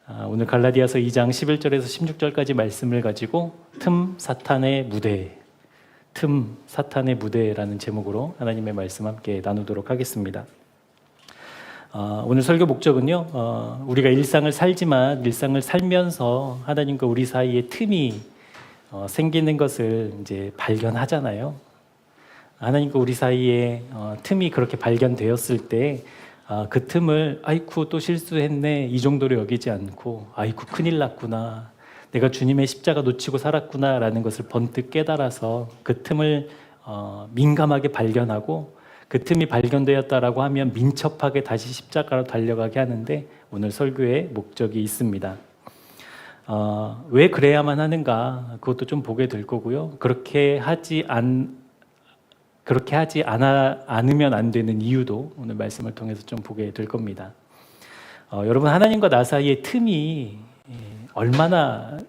오늘 갈라디아서 2장 11절에서 16절까지 말씀을 가지고 틈 사탄의 무대라는 제목으로 하나님의 말씀 함께 나누도록 하겠습니다. 오늘 설교 목적은요, 우리가 일상을 살지만 일상을 살면서 하나님과 우리 사이에 틈이 생기는 것을 이제 발견하잖아요. 하나님과 우리 사이에 틈이 그렇게 발견되었을 때 그 틈을 아이쿠 또 실수했네 이 정도로 여기지 않고 아이쿠 큰일 났구나, 내가 주님의 십자가 놓치고 살았구나 라는 것을 번뜩 깨달아서 그 틈을 민감하게 발견하고, 그 틈이 발견되었다라고 하면 민첩하게 다시 십자가로 달려가게 하는데 오늘 설교의 목적이 있습니다. 왜 그래야만 하는가, 그것도 좀 보게 될 거고요. 그렇게 하지 않으면 안 되는 이유도 오늘 말씀을 통해서 좀 보게 될 겁니다. 여러분, 하나님과 나 사이의 틈이 얼마나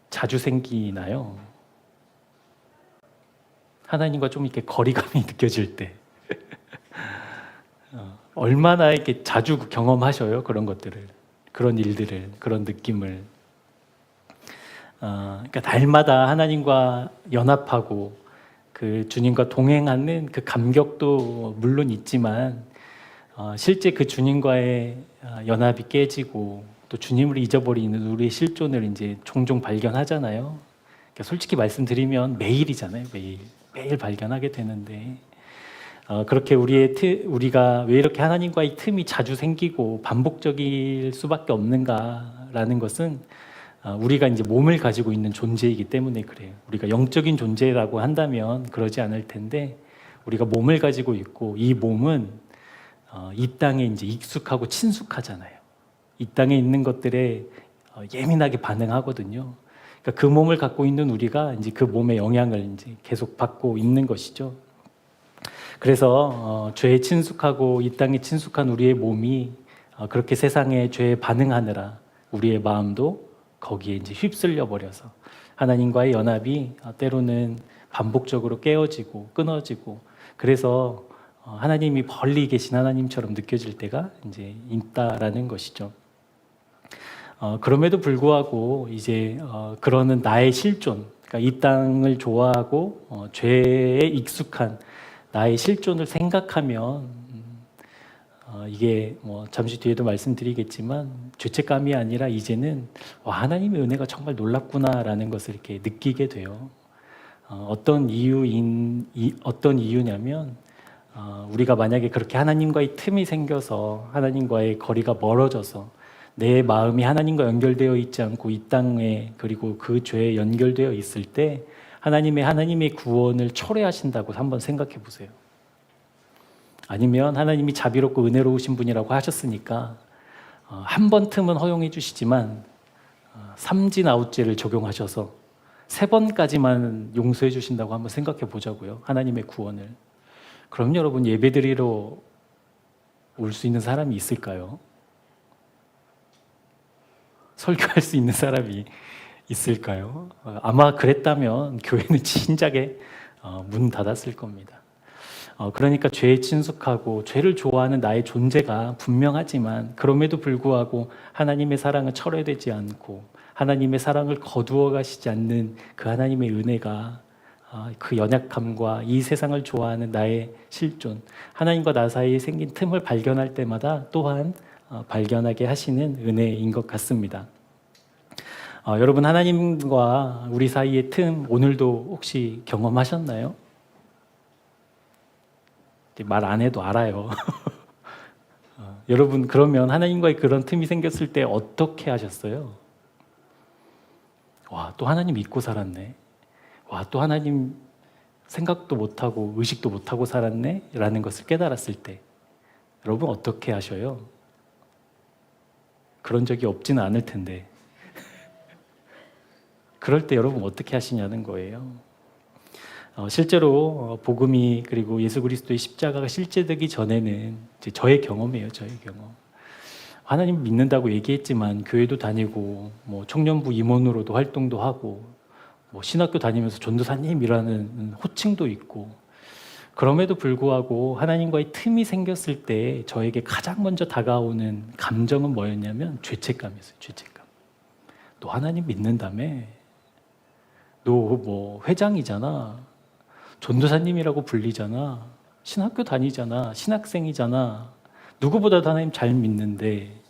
자주 생기나요? 하나님과 좀 이렇게 거리감이 느껴질 때 얼마나 이렇게 자주 경험하셔요? 그런 것들을, 그런 일들을, 그런 느낌을. 그러니까 날마다 하나님과 연합하고 그 주님과 동행하는 그 감격도 물론 있지만 실제 그 주님과의 연합이 깨지고 또 주님을 잊어버리는 우리의 실존을 이제 종종 발견하잖아요. 그러니까 솔직히 말씀드리면 매일이잖아요. 매일 발견하게 되는데 그렇게 우리가 왜 이렇게 하나님과의 틈이 자주 생기고 반복적일 수밖에 없는가라는 것은 우리가 이제 몸을 가지고 있는 존재이기 때문에 그래요. 우리가 영적인 존재라고 한다면 그러지 않을 텐데, 우리가 몸을 가지고 있고 이 몸은 이 땅에 이제 익숙하고 친숙하잖아요. 이 땅에 있는 것들에 예민하게 반응하거든요. 그러니까 그 몸을 갖고 있는 우리가 이제 그 몸의 영향을 이제 계속 받고 있는 것이죠. 그래서 죄에 친숙하고 이 땅에 친숙한 우리의 몸이 그렇게 세상에 죄에 반응하느라 우리의 마음도 거기에 이제 휩쓸려 버려서 하나님과의 연합이 때로는 반복적으로 깨어지고 끊어지고, 그래서 하나님이 멀리 계신 하나님처럼 느껴질 때가 이제 있다라는 것이죠. 그럼에도 불구하고 이제 그러는 나의 실존, 그러니까 이 땅을 좋아하고 죄에 익숙한 나의 실존을 생각하면 이게 뭐 잠시 뒤에도 말씀드리겠지만 죄책감이 아니라 이제는 하나님의 은혜가 정말 놀랍구나라는 것을 이렇게 느끼게 돼요. 어떤 이유냐면 우리가 만약에 그렇게 하나님과의 틈이 생겨서 하나님과의 거리가 멀어져서 내 마음이 하나님과 연결되어 있지 않고 이 땅에 그리고 그 죄에 연결되어 있을 때 하나님의 구원을 철회하신다고 한번 생각해 보세요. 아니면 하나님이 자비롭고 은혜로우신 분이라고 하셨으니까 한 번 틈은 허용해 주시지만 삼진 아웃제를 적용하셔서 3번까지만 용서해 주신다고 한번 생각해 보자고요. 하나님의 구원을. 그럼 여러분, 예배드리러 올 수 있는 사람이 있을까요? 설교할 수 있는 사람이 있을까요? 아마 그랬다면 교회는 진작에 문 닫았을 겁니다. 그러니까 죄에 친숙하고 죄를 좋아하는 나의 존재가 분명하지만 그럼에도 불구하고 하나님의 사랑은 철회되지 않고 하나님의 사랑을 거두어 가시지 않는 그 하나님의 은혜가 그 연약함과 이 세상을 좋아하는 나의 실존, 하나님과 나 사이에 생긴 틈을 발견할 때마다 또한 발견하게 하시는 은혜인 것 같습니다. 여러분, 하나님과 우리 사이의 틈 오늘도 혹시 경험하셨나요? 말 안 해도 알아요. 여러분, 그러면 하나님과의 그런 틈이 생겼을 때 어떻게 하셨어요? 또 하나님 잊고 살았네. 또 하나님 생각도 못하고 의식도 못하고 살았네 라는 것을 깨달았을 때 여러분 어떻게 하셔요? 그런 적이 없지는 않을 텐데 그럴 때 여러분 어떻게 하시냐는 거예요. 실제로 복음이 그리고 예수 그리스도의 십자가가 실제되기 전에는 이제 저의 경험이에요. 저의 경험. 하나님 믿는다고 얘기했지만 교회도 다니고 뭐 청년부 임원으로도 활동도 하고 뭐 신학교 다니면서 전도사님이라는 호칭도 있고, 그럼에도 불구하고 하나님과의 틈이 생겼을 때 저에게 가장 먼저 다가오는 감정은 뭐였냐면 죄책감이었어요. 죄책감. 너 하나님 믿는다며? 너 뭐 회장이잖아. 전도사님이라고 불리잖아. 신학교 다니잖아. 신학생이잖아. 누구보다도 하나님 잘 믿는데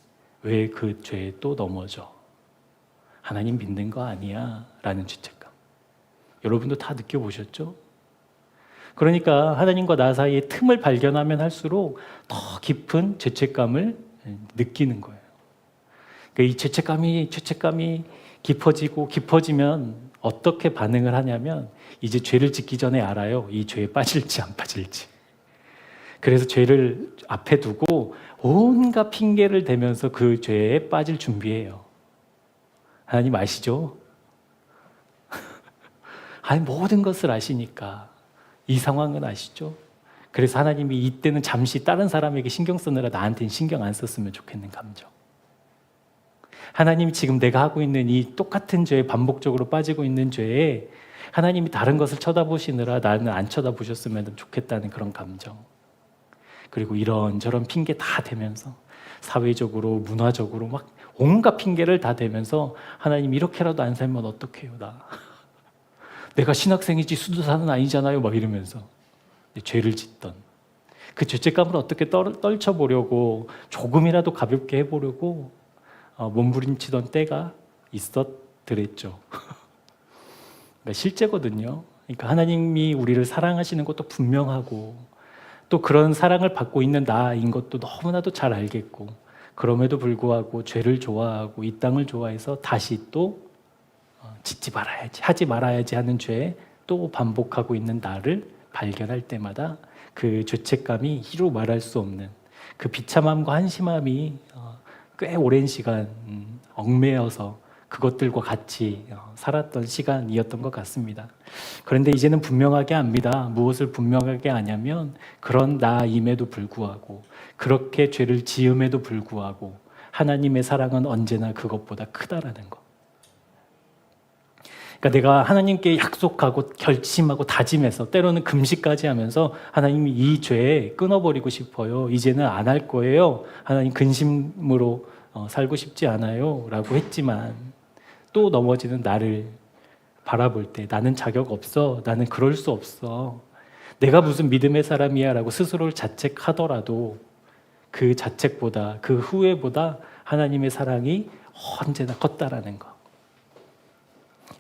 왜 그 죄에 또 넘어져? 하나님 믿는 거 아니야? 라는 죄책감. 여러분도 다 느껴보셨죠? 그러니까 하나님과 나 사이에 틈을 발견하면 할수록 더 깊은 죄책감을 느끼는 거예요. 그러니까 이 죄책감이 깊어지고 깊어지면 어떻게 반응을 하냐면 이제 죄를 짓기 전에 알아요. 이 죄에 빠질지 안 빠질지. 그래서 죄를 앞에 두고 온갖 핑계를 대면서 그 죄에 빠질 준비해요. 하나님 아시죠? 아니 모든 것을 아시니까 이 상황은 아시죠? 그래서 하나님이 이때는 잠시 다른 사람에게 신경 쓰느라 나한테는 신경 안 썼으면 좋겠는 감정. 하나님이 지금 내가 하고 있는 이 똑같은 죄에 반복적으로 빠지고 있는 죄에 하나님이 다른 것을 쳐다보시느라 나는 안 쳐다보셨으면 좋겠다는 그런 감정. 그리고 이런저런 핑계 다 대면서 사회적으로 문화적으로 막 온갖 핑계를 다 대면서 하나님 이렇게라도 안 살면 어떡해요 나. 내가 신학생이지 수도사는 아니잖아요 막 이러면서 죄를 짓던 그 죄책감을 어떻게 떨쳐보려고 조금이라도 가볍게 해보려고 몸부림치던 때가 있었더랬죠. 그러니까 실제거든요. 그러니까 하나님이 우리를 사랑하시는 것도 분명하고 또 그런 사랑을 받고 있는 나인 것도 너무나도 잘 알겠고 그럼에도 불구하고 죄를 좋아하고 이 땅을 좋아해서 다시 또 짓지 말아야지 하지 말아야지 하는 죄에 또 반복하고 있는 나를 발견할 때마다 그 죄책감이 이루 말할 수 없는 그 비참함과 한심함이 꽤 오랜 시간 얽매여서 그것들과 같이 살았던 시간이었던 것 같습니다. 그런데 이제는 분명하게 압니다. 무엇을 분명하게 아냐면 그런 나임에도 불구하고 그렇게 죄를 지음에도 불구하고 하나님의 사랑은 언제나 그것보다 크다라는 것. 그러니까 내가 하나님께 약속하고 결심하고 다짐해서 때로는 금식까지 하면서 하나님이 이 죄 끊어버리고 싶어요. 이제는 안 할 거예요. 하나님 근심으로 살고 싶지 않아요. 라고 했지만 또 넘어지는 나를 바라볼 때 나는 자격 없어. 나는 그럴 수 없어. 내가 무슨 믿음의 사람이야 라고 스스로를 자책하더라도 그 자책보다 그 후회보다 하나님의 사랑이 언제나 컸다라는 것.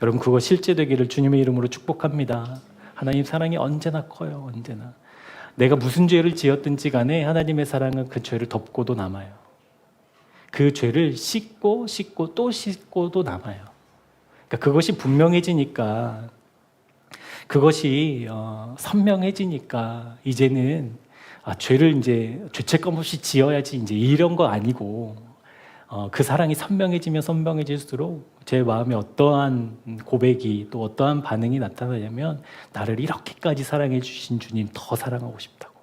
여러분 그거 실제되기를 주님의 이름으로 축복합니다. 하나님 사랑이 언제나 커요. 언제나. 내가 무슨 죄를 지었든지 간에 하나님의 사랑은 그 죄를 덮고도 남아요. 그 죄를 씻고 또 씻고도 남아요. 그러니까 그것이 분명해지니까 그것이 선명해지니까 이제는 죄를 이제 죄책감 없이 지어야지 이제 이런 거 아니고 그 사랑이 선명해지면 선명해질수록 제 마음에 어떠한 고백이 또 어떠한 반응이 나타나냐면 나를 이렇게까지 사랑해 주신 주님 더 사랑하고 싶다고.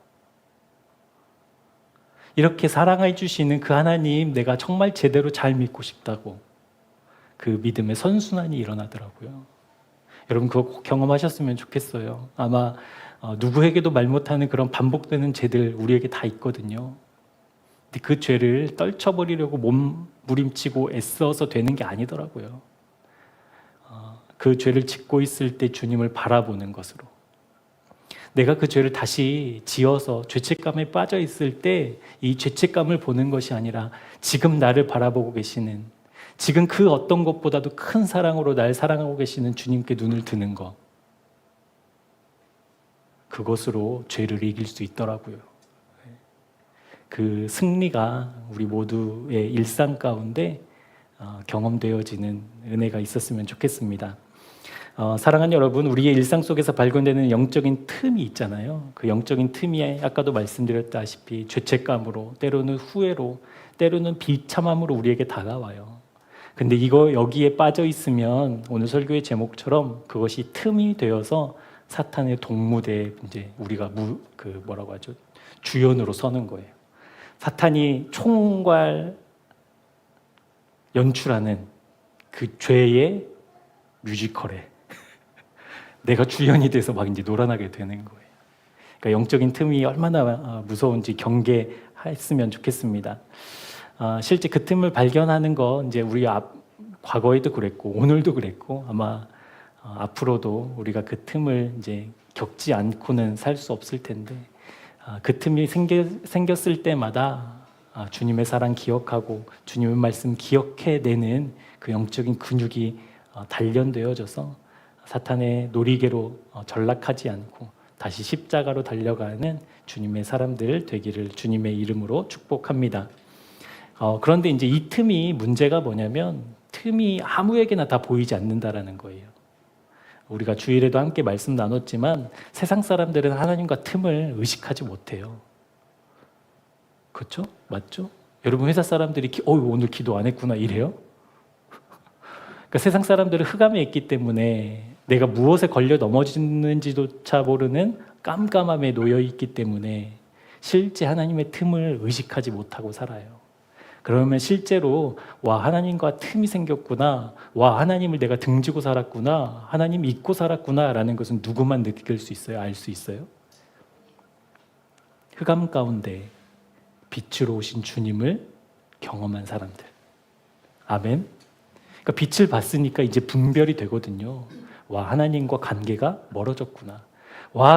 이렇게 사랑해 주시는 그 하나님 내가 정말 제대로 잘 믿고 싶다고. 그 믿음의 선순환이 일어나더라고요. 여러분 그거 꼭 경험하셨으면 좋겠어요. 아마 누구에게도 말 못하는 그런 반복되는 죄들 우리에게 다 있거든요. 근데 그 죄를 떨쳐버리려고 몸부림치고 애써서 되는 게 아니더라고요. 그 죄를 짓고 있을 때 주님을 바라보는 것으로. 내가 그 죄를 다시 지어서 죄책감에 빠져 있을 때 이 죄책감을 보는 것이 아니라 지금 나를 바라보고 계시는 지금 그 어떤 것보다도 큰 사랑으로 날 사랑하고 계시는 주님께 눈을 드는 것. 그것으로 죄를 이길 수 있더라고요. 그 승리가 우리 모두의 일상 가운데 경험되어지는 은혜가 있었으면 좋겠습니다. 사랑하는 여러분, 우리의 일상 속에서 발견되는 영적인 틈이 있잖아요. 그 영적인 틈이 아까도 말씀드렸다시피 죄책감으로, 때로는 후회로, 때로는 비참함으로 우리에게 다가와요. 근데 여기에 빠져 있으면 오늘 설교의 제목처럼 그것이 틈이 되어서 사탄의 동무대에 이제 우리가 주연으로 서는 거예요. 사탄이 총괄 연출하는 그 죄의 뮤지컬에 내가 주연이 돼서 막 이제 놀아나게 되는 거예요. 그러니까 영적인 틈이 얼마나 무서운지 경계했으면 좋겠습니다. 실제 그 틈을 발견하는 거 이제 우리 과거에도 그랬고 오늘도 그랬고 아마 앞으로도 우리가 그 틈을 이제 겪지 않고는 살 수 없을 텐데 그 틈이 생겼을 때마다 주님의 사랑 기억하고 주님의 말씀 기억해내는 그 영적인 근육이 단련되어져서 사탄의 놀이개로 전락하지 않고 다시 십자가로 달려가는 주님의 사람들 되기를 주님의 이름으로 축복합니다. 그런데 이제 이 틈이 문제가 뭐냐면 틈이 아무에게나 다 보이지 않는다라는 거예요. 우리가 주일에도 함께 말씀 나눴지만 세상 사람들은 하나님과 틈을 의식하지 못해요. 그렇죠? 맞죠? 여러분 회사 사람들이 오늘 기도 안 했구나 이래요? 그러니까 세상 사람들은 흑암에 있기 때문에 내가 무엇에 걸려 넘어지는지조차 모르는 깜깜함에 놓여 있기 때문에 실제 하나님의 틈을 의식하지 못하고 살아요. 그러면 실제로 하나님과 틈이 생겼구나, 하나님을 내가 등지고 살았구나, 하나님 잊고 살았구나라는 것은 누구만 느낄 수 있어요? 알 수 있어요? 흑암 가운데 빛으로 오신 주님을 경험한 사람들. 아멘. 그러니까 빛을 봤으니까 이제 분별이 되거든요. 하나님과 관계가 멀어졌구나.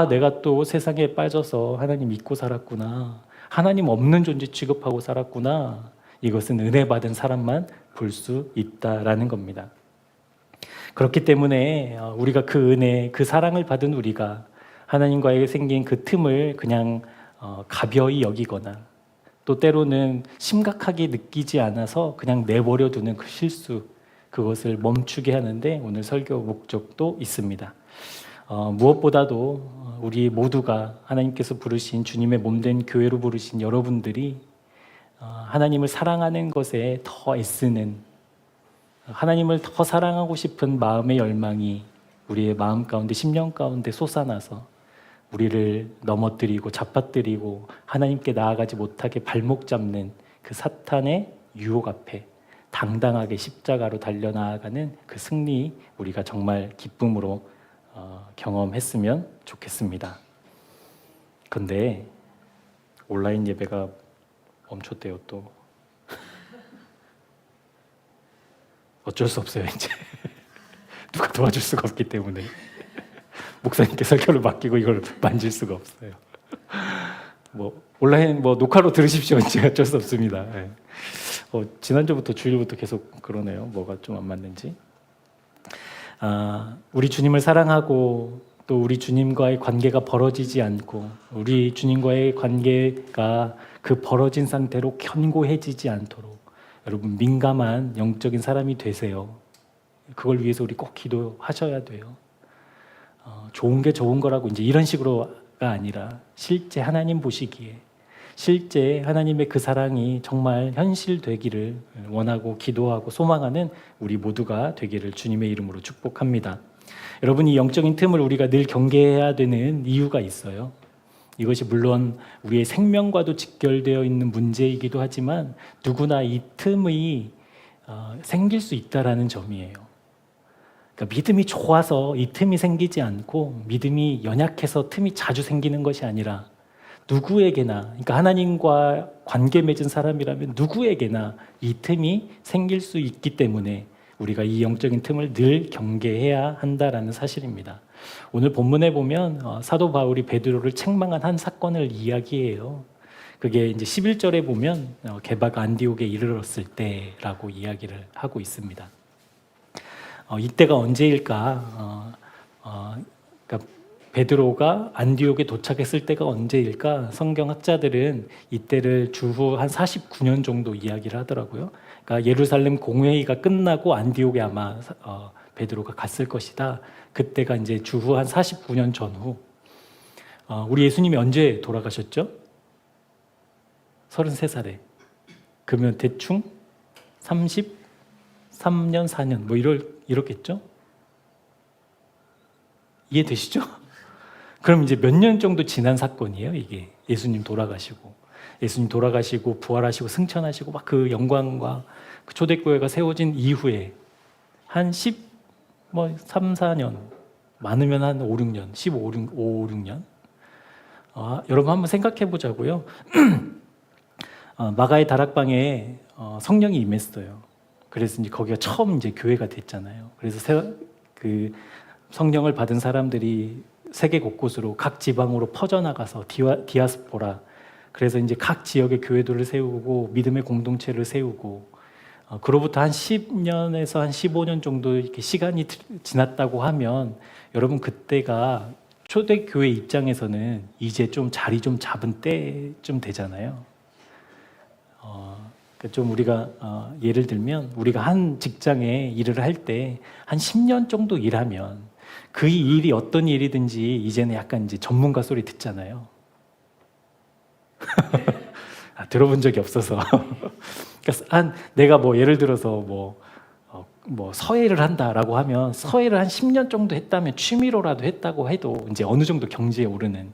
내가 또 세상에 빠져서 하나님 잊고 살았구나. 하나님 없는 존재 취급하고 살았구나. 이것은 은혜 받은 사람만 볼 수 있다라는 겁니다. 그렇기 때문에 우리가 그 은혜, 그 사랑을 받은 우리가 하나님과의 생긴 그 틈을 그냥 가벼이 여기거나 또 때로는 심각하게 느끼지 않아서 그냥 내버려 두는 그 실수, 그것을 멈추게 하는데 오늘 설교 목적도 있습니다. 무엇보다도 우리 모두가 하나님께서 부르신 주님의 몸된 교회로 부르신 여러분들이 하나님을 사랑하는 것에 더 애쓰는, 하나님을 더 사랑하고 싶은 마음의 열망이 우리의 마음 가운데, 심령 가운데 솟아나서 우리를 넘어뜨리고 잡아뜨리고 하나님께 나아가지 못하게 발목 잡는 그 사탄의 유혹 앞에 당당하게 십자가로 달려나아가는 그 승리, 우리가 정말 기쁨으로 경험했으면 좋겠습니다. 근데 온라인 예배가 멈췄대요. 또 어쩔 수 없어요. 이제 누가 도와줄 수가 없기 때문에 목사님께 설교를 맡기고 이걸 만질 수가 없어요. 온라인 녹화로 들으십시오. 제가 어쩔 수 없습니다. 네. 지난주부터 주일부터 계속 그러네요. 뭐가 좀 안 맞는지. 우리 주님을 사랑하고 또 우리 주님과의 관계가 벌어지지 않고 우리 주님과의 관계가 그 벌어진 상태로 견고해지지 않도록 여러분 민감한 영적인 사람이 되세요. 그걸 위해서 우리 꼭 기도하셔야 돼요. 좋은 게 좋은 거라고 이제 이런 식으로가 아니라 실제 하나님 보시기에 실제 하나님의 그 사랑이 정말 현실되기를 원하고 기도하고 소망하는 우리 모두가 되기를 주님의 이름으로 축복합니다. 여러분, 이 영적인 틈을 우리가 늘 경계해야 되는 이유가 있어요. 이것이 물론 우리의 생명과도 직결되어 있는 문제이기도 하지만 누구나 이 틈이 생길 수 있다라는 점이에요. 그러니까 믿음이 좋아서 이 틈이 생기지 않고 믿음이 연약해서 틈이 자주 생기는 것이 아니라 누구에게나, 그러니까 하나님과 관계 맺은 사람이라면 누구에게나 이 틈이 생길 수 있기 때문에 우리가 이 영적인 틈을 늘 경계해야 한다라는 사실입니다. 오늘 본문에 보면 사도 바울이 베드로를 책망한 한 사건을 이야기해요. 그게 이제 11절에 보면 게바가 안디옥에 이르렀을 때라고 이야기를 하고 있습니다. 이때가 언제일까? 그러니까 베드로가 안디옥에 도착했을 때가 언제일까? 성경학자들은 이때를 주후 한 49년 정도 이야기를 하더라고요. 그러니까 예루살렘 공회의가 끝나고 안디옥에 아마 베드로가 갔을 것이다. 그때가 이제 주후 한 49년 전후. 우리 예수님이 언제 돌아가셨죠? 33살에. 그러면 대충 33년, 4년 이렇겠죠? 이해되시죠? 그럼 이제 몇 년 정도 지난 사건이에요, 이게. 예수님 돌아가시고 부활하시고 승천하시고 막 그 영광과 그 초대교회가 세워진 이후에 한 3, 4년, 많으면 한 5, 6년, 15, 5, 6년. 여러분 한번 생각해 보자고요. 마가의 다락방에 성령이 임했어요. 그래서 이제 거기가 처음 이제 교회가 됐잖아요. 그래서 그 성령을 받은 사람들이 세계 곳곳으로 각 지방으로 퍼져나가서 디아스포라, 그래서 이제 각 지역의 교회들을 세우고 믿음의 공동체를 세우고, 그로부터 한 10년에서 한 15년 정도 이렇게 시간이 지났다고 하면 여러분 그때가 초대교회 입장에서는 이제 좀 자리 좀 잡은 때쯤 되잖아요. 좀 우리가 예를 들면 우리가 한 직장에 일을 할 때 한 10년 정도 일하면 그 일이 어떤 일이든지 이제는 약간 이제 전문가 소리 듣잖아요. 들어본 적이 없어서. 그러니까 내가 뭐 예를 들어서 뭐 서예를 한다라고 하면 서예를 한 10년 정도 했다면 취미로라도 했다고 해도 이제 어느 정도 경지에 오르는.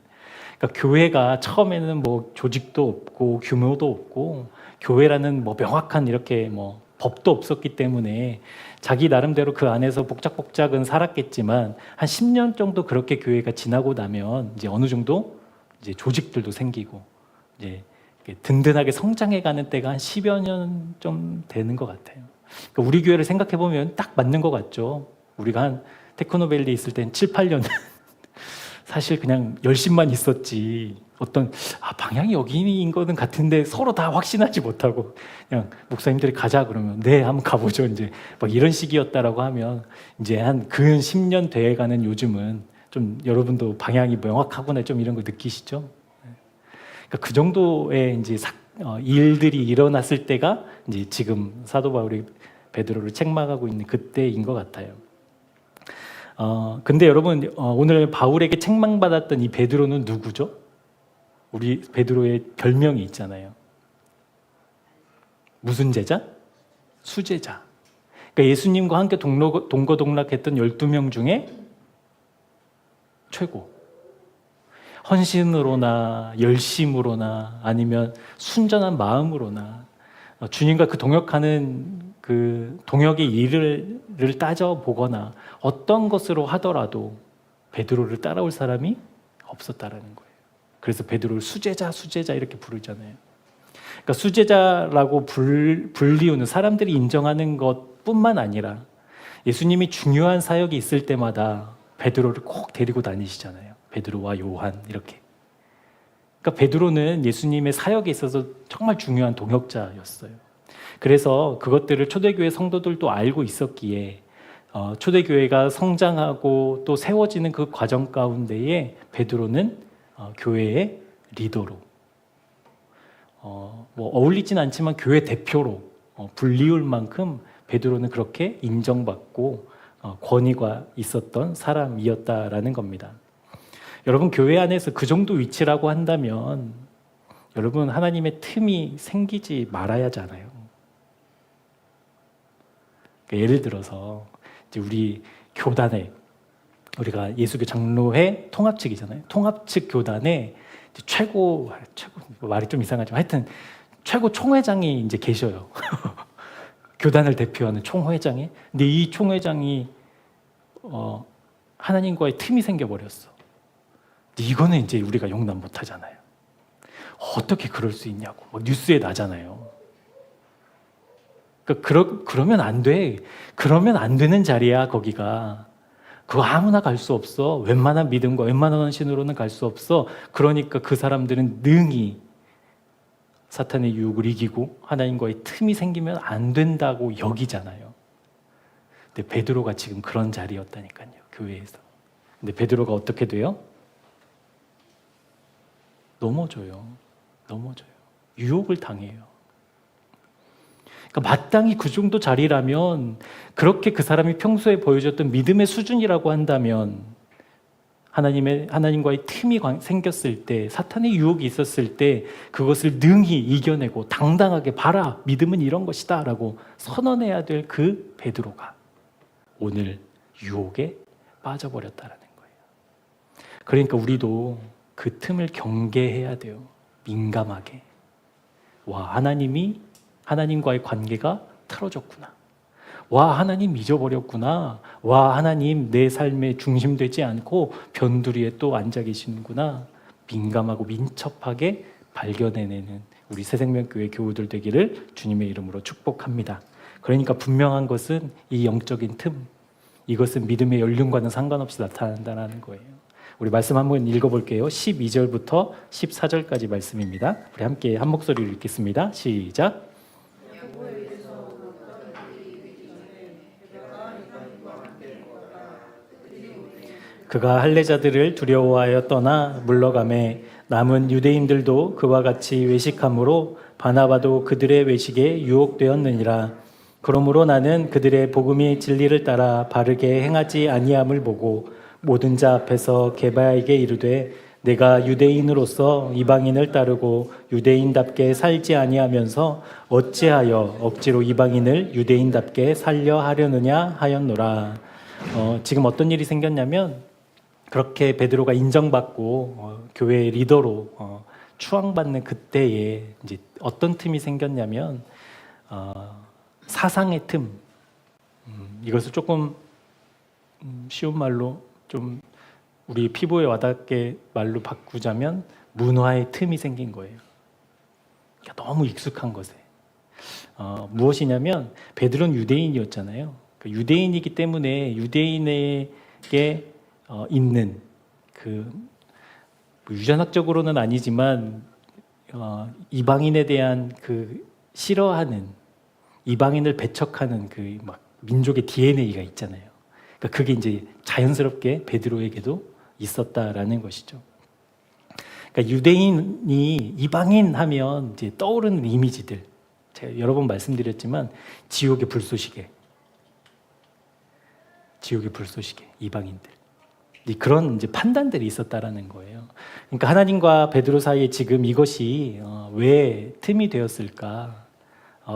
그러니까 교회가 처음에는 뭐 조직도 없고 규모도 없고 교회라는 뭐 명확한 이렇게 뭐 법도 없었기 때문에 자기 나름대로 그 안에서 복작복작은 살았겠지만 한 10년 정도 그렇게 교회가 지나고 나면 이제 어느 정도 이제 조직들도 생기고 이제 든든하게 성장해가는 때가 한 10여 년 좀 되는 것 같아요. 그러니까 우리 교회를 생각해 보면 딱 맞는 것 같죠. 우리가 한 테크노밸리 있을 땐 7, 8년 사실 그냥 열심만 있었지 어떤 방향이 여기인 거는 같은데 서로 다 확신하지 못하고 그냥 목사님들이 가자 그러면 네 한번 가보죠 이제 막 이런 식이었다라고 하면 이제 한 근 10년 돼가는 요즘은 좀 여러분도 방향이 명확하구나 좀 이런 거 느끼시죠? 그러니까 그 정도의 이제 일들이 일어났을 때가 이제 지금 사도 바울이 베드로를 책망하고 있는 그때인 것 같아요. 근데 여러분 오늘 바울에게 책망받았던 이 베드로는 누구죠? 우리 베드로의 별명이 있잖아요. 무슨 제자? 수제자. 그러니까 예수님과 함께 동거동락했던 12명 중에 최고. 헌신으로나 열심으로나 아니면 순전한 마음으로나 주님과 그 동역하는 그 동역의 일을 따져보거나 어떤 것으로 하더라도 베드로를 따라올 사람이 없었다라는 거예요. 그래서 베드로를 수제자 이렇게 부르잖아요. 그러니까 수제자라고 불리우는 사람들이 인정하는 것뿐만 아니라 예수님이 중요한 사역이 있을 때마다 베드로를 꼭 데리고 다니시잖아요. 베드로와 요한 이렇게. 그러니까 베드로는 예수님의 사역에 있어서 정말 중요한 동역자였어요. 그래서 그것들을 초대교회 성도들도 알고 있었기에 초대교회가 성장하고 또 세워지는 그 과정 가운데에 베드로는 교회의 리더로 뭐 어울리진 않지만 교회 대표로 불리울 만큼 베드로는 그렇게 인정받고 권위가 있었던 사람이었다라는 겁니다. 여러분 교회 안에서 그 정도 위치라고 한다면 여러분 하나님의 틈이 생기지 말아야잖아요. 그러니까 예를 들어서 이제 우리 교단에 우리가 예수교 장로회 통합측이잖아요. 통합측 교단에 최고 말이 좀 이상하지만 하여튼 최고 총회장이 이제 계셔요. 교단을 대표하는 총회장이. 근데 이 총회장이 하나님과의 틈이 생겨버렸어. 이거는 이제 우리가 용납 못 하잖아요. 어떻게 그럴 수 있냐고 막 뉴스에 나잖아요. 그러니까 그러면 안 돼. 그러면 안 되는 자리야 거기가. 그거 아무나 갈 수 없어. 웬만한 믿음과 웬만한 헌신으로는 갈 수 없어. 그러니까 그 사람들은 능히 사탄의 유혹을 이기고 하나님과의 틈이 생기면 안 된다고 여기잖아요. 근데 베드로가 지금 그런 자리였다니까요. 교회에서. 근데 베드로가 어떻게 돼요? 넘어져요. 유혹을 당해요. 그러니까 마땅히 그 정도 자리라면 그렇게 그 사람이 평소에 보여줬던 믿음의 수준이라고 한다면 하나님과의 틈이 생겼을 때 사탄의 유혹이 있었을 때 그것을 능히 이겨내고 당당하게 봐라 믿음은 이런 것이다 라고 선언해야 될 그 베드로가 오늘 유혹에 빠져버렸다라는 거예요. 그러니까 우리도 그 틈을 경계해야 돼요. 민감하게. 와, 하나님과의 관계가 틀어졌구나. 와, 하나님 잊어버렸구나. 와, 하나님 내 삶에 중심되지 않고 변두리에 또 앉아 계시는구나. 민감하고 민첩하게 발견해내는 우리 새생명교회 교우들 되기를 주님의 이름으로 축복합니다. 그러니까 분명한 것은 이 영적인 틈, 이것은 믿음의 연륜과는 상관없이 나타난다는 거예요. 우리 말씀 한번 읽어볼게요. 12절부터 14절까지 말씀입니다. 우리 함께 한 목소리로 읽겠습니다. 시작. 그가 할례자들을 두려워하여 떠나 물러가매 남은 유대인들도 그와 같이 외식함으로 바나바도 그들의 외식에 유혹되었느니라. 그러므로 나는 그들의 복음이 진리를 따라 바르게 행하지 아니함을 보고 모든 자 앞에서 게바에게 이르되 내가 유대인으로서 이방인을 따르고 유대인답게 살지 아니하면서 어찌하여 억지로 이방인을 유대인답게 살려 하려느냐 하였노라. 지금 어떤 일이 생겼냐면 그렇게 베드로가 인정받고 교회의 리더로 추앙받는 그때에 이제 어떤 틈이 생겼냐면 사상의 틈. 이것을 조금 쉬운 말로 좀 우리 피부에 와닿게 말로 바꾸자면 문화의 틈이 생긴 거예요. 그러니까 너무 익숙한 것에. 무엇이냐면 베드로는 유대인이었잖아요. 그러니까 유대인이기 때문에 유대인에게 있는 그 유전학적으로는 아니지만 이방인에 대한 그 싫어하는 이방인을 배척하는 그 막 민족의 DNA가 있잖아요. 그러니까 그게 이제 자연스럽게 베드로에게도 있었다라는 것이죠. 그러니까 유대인이 이방인 하면 이제 떠오르는 이미지들 제가 여러 번 말씀드렸지만 지옥의 불쏘시개 이방인들. 그런 이제 판단들이 있었다라는 거예요. 그러니까 하나님과 베드로 사이에 지금 이것이 왜 틈이 되었을까?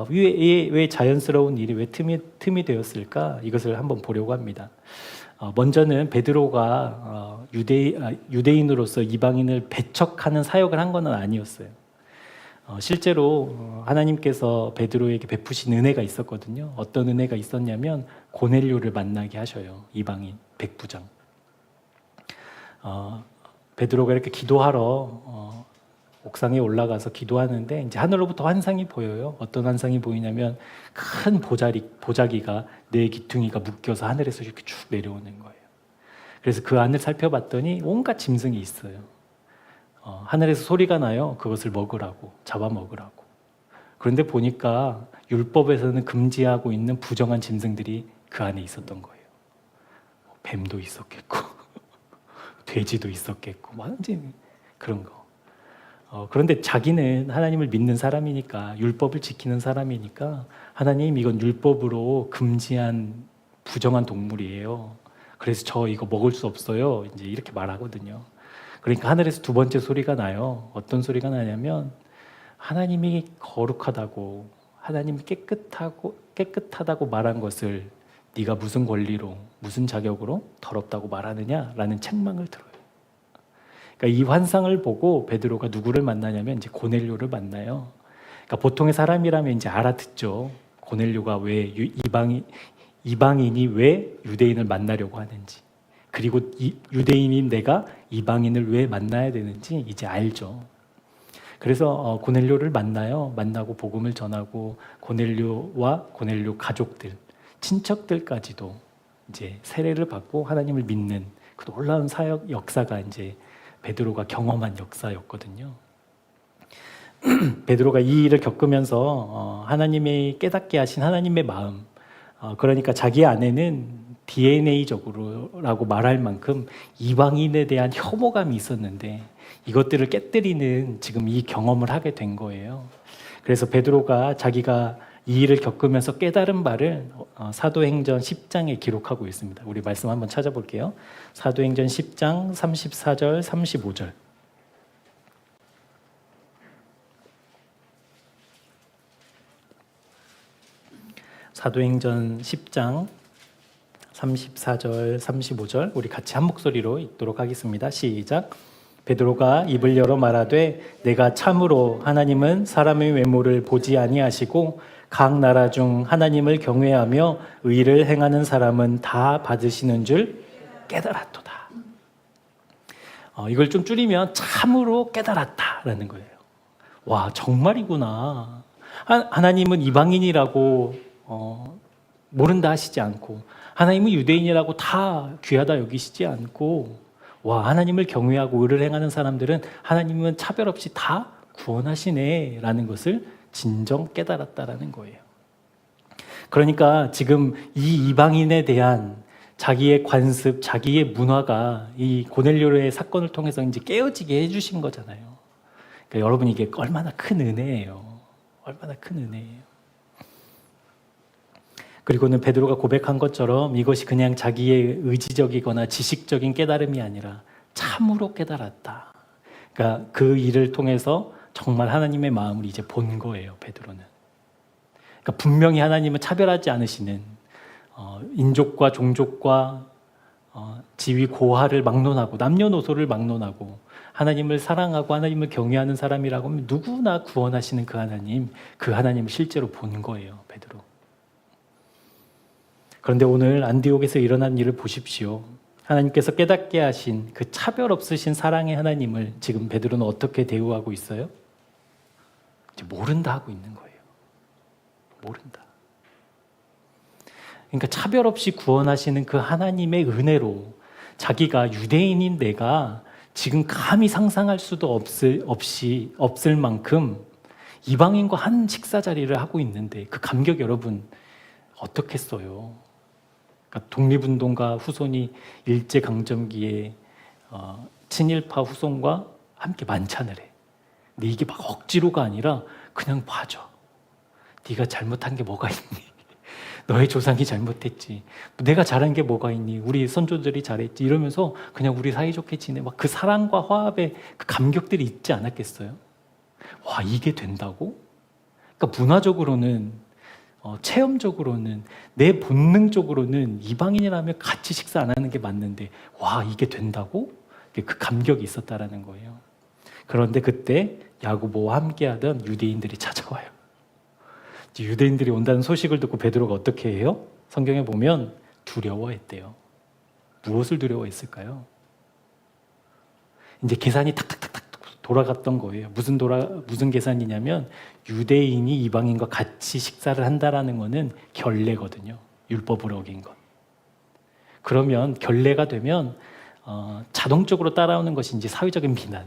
왜 자연스러운 일이 왜 틈이 되었을까? 이것을 한번 보려고 합니다. 먼저는 베드로가 유대인으로서 이방인을 배척하는 사역을 한 건 아니었어요. 실제로 하나님께서 베드로에게 베푸신 은혜가 있었거든요. 어떤 은혜가 있었냐면 고넬료를 만나게 하셔요. 이방인 백부장. 베드로가 이렇게 기도하러 옥상에 올라가서 기도하는데 이제 하늘로부터 환상이 보여요. 어떤 환상이 보이냐면 큰 보자기가 네 기퉁이가 묶여서 하늘에서 이렇게 쭉 내려오는 거예요. 그래서 그 안을 살펴봤더니 온갖 짐승이 있어요. 하늘에서 소리가 나요. 그것을 먹으라고, 잡아먹으라고. 그런데 보니까 율법에서는 금지하고 있는 부정한 짐승들이 그 안에 있었던 거예요. 뱀도 있었겠고 돼지도 있었겠고 완전히 그런 거. 그런데 자기는 하나님을 믿는 사람이니까 율법을 지키는 사람이니까 하나님 이건 율법으로 금지한 부정한 동물이에요. 그래서 저 이거 먹을 수 없어요. 이제 이렇게 말하거든요. 그러니까 하늘에서 두 번째 소리가 나요. 어떤 소리가 나냐면 하나님이 거룩하다고 하나님이 깨끗하다고 말한 것을 네가 무슨 권리로 무슨 자격으로 더럽다고 말하느냐라는 책망을 들어요. 그러니까 이 환상을 보고 베드로가 누구를 만나냐면 이제 고넬료를 만나요. 그러니까 보통의 사람이라면 이제 알아듣죠. 고넬료가 왜 이방인이 왜 유대인을 만나려고 하는지, 그리고 유대인인 내가 이방인을 왜 만나야 되는지 이제 알죠. 그래서 고넬료를 만나요. 만나고 복음을 전하고 고넬료와 고넬료 가족들, 친척들까지도 이제 세례를 받고 하나님을 믿는 그 놀라운 사역 역사가 이제 베드로가 경험한 역사였거든요. 베드로가 이 일을 겪으면서 하나님이 깨닫게 하신 하나님의 마음, 그러니까 자기 안에는 DNA적으로라고 말할 만큼 이방인에 대한 혐오감이 있었는데 이것들을 깨뜨리는 지금 이 경험을 하게 된 거예요. 그래서 베드로가 자기가 이 일을 겪으면서 깨달은 바를 사도행전 10장에 기록하고 있습니다. 우리 말씀 한번 찾아볼게요. 사도행전 10장 34절 35절. 사도행전 10장 34절 35절 우리 같이 한 목소리로 읽도록 하겠습니다. 시작. 베드로가 입을 열어 말하되 내가 참으로 하나님은 사람의 외모를 보지 아니하시고 각 나라 중 하나님을 경외하며 의를 행하는 사람은 다 받으시는 줄 깨달았도다. 이걸 좀 줄이면 참으로 깨달았다라는 거예요. 와, 정말이구나. 하나님은 이방인이라고 모른다 하시지 않고, 하나님은 유대인이라고 다 귀하다 여기시지 않고, 와, 하나님을 경외하고 의를 행하는 사람들은 하나님은 차별 없이 다 구원하시네 라는 것을 진정 깨달았다라는 거예요. 그러니까 지금 이 이방인에 대한 자기의 관습, 자기의 문화가 이 고넬료의 사건을 통해서 이제 깨어지게 해주신 거잖아요. 그러니까 여러분, 이게 얼마나 큰 은혜예요. 얼마나 큰 은혜예요. 그리고는 베드로가 고백한 것처럼 이것이 그냥 자기의 의지적이거나 지식적인 깨달음이 아니라 참으로 깨달았다. 그러니까 그 일을 통해서 정말 하나님의 마음을 이제 본 거예요, 베드로는. 그러니까 분명히 하나님은 차별하지 않으시는 인족과 종족과 지위 고하를 막론하고 남녀노소를 막론하고 하나님을 사랑하고 하나님을 경외하는 사람이라고 하면 누구나 구원하시는 그 하나님을 실제로 본 거예요, 베드로. 그런데 오늘 안디옥에서 일어난 일을 보십시오. 하나님께서 깨닫게 하신 그 차별 없으신 사랑의 하나님을 지금 베드로는 어떻게 대우하고 있어요? 이제 모른다 하고 있는 거예요. 모른다. 그러니까 차별 없이 구원하시는 그 하나님의 은혜로 자기가 유대인인 내가 지금 감히 상상할 수도 없을 만큼 이방인과 한 식사 자리를 하고 있는데 그 감격 여러분 어떻겠어요? 그러니까 독립운동가 후손이 일제강점기에 친일파 후손과 함께 만찬을 해. 근데 이게 막 억지로가 아니라 그냥 봐줘. 네가 잘못한 게 뭐가 있니? 너의 조상이 잘못했지. 내가 잘한 게 뭐가 있니? 우리 선조들이 잘했지. 이러면서 그냥 우리 사이좋게 지내. 막 그 사랑과 화합의 그 감격들이 있지 않았겠어요? 와, 이게 된다고? 그러니까 문화적으로는 체험적으로는 내 본능적으로는 이방인이라면 같이 식사 안 하는 게 맞는데 와, 이게 된다고? 그 감격이 있었다라는 거예요. 그런데 그때 야고보와 함께하던 유대인들이 찾아와요. 유대인들이 온다는 소식을 듣고 베드로가 어떻게 해요? 성경에 보면 두려워했대요. 무엇을 두려워했을까요? 이제 계산이 탁탁탁탁 돌아갔던 거예요. 무슨 계산이냐면 유대인이 이방인과 같이 식사를 한다라는 것은 결례거든요. 율법을 어긴 것. 그러면 결례가 되면 자동적으로 따라오는 것이 이제 사회적인 비난,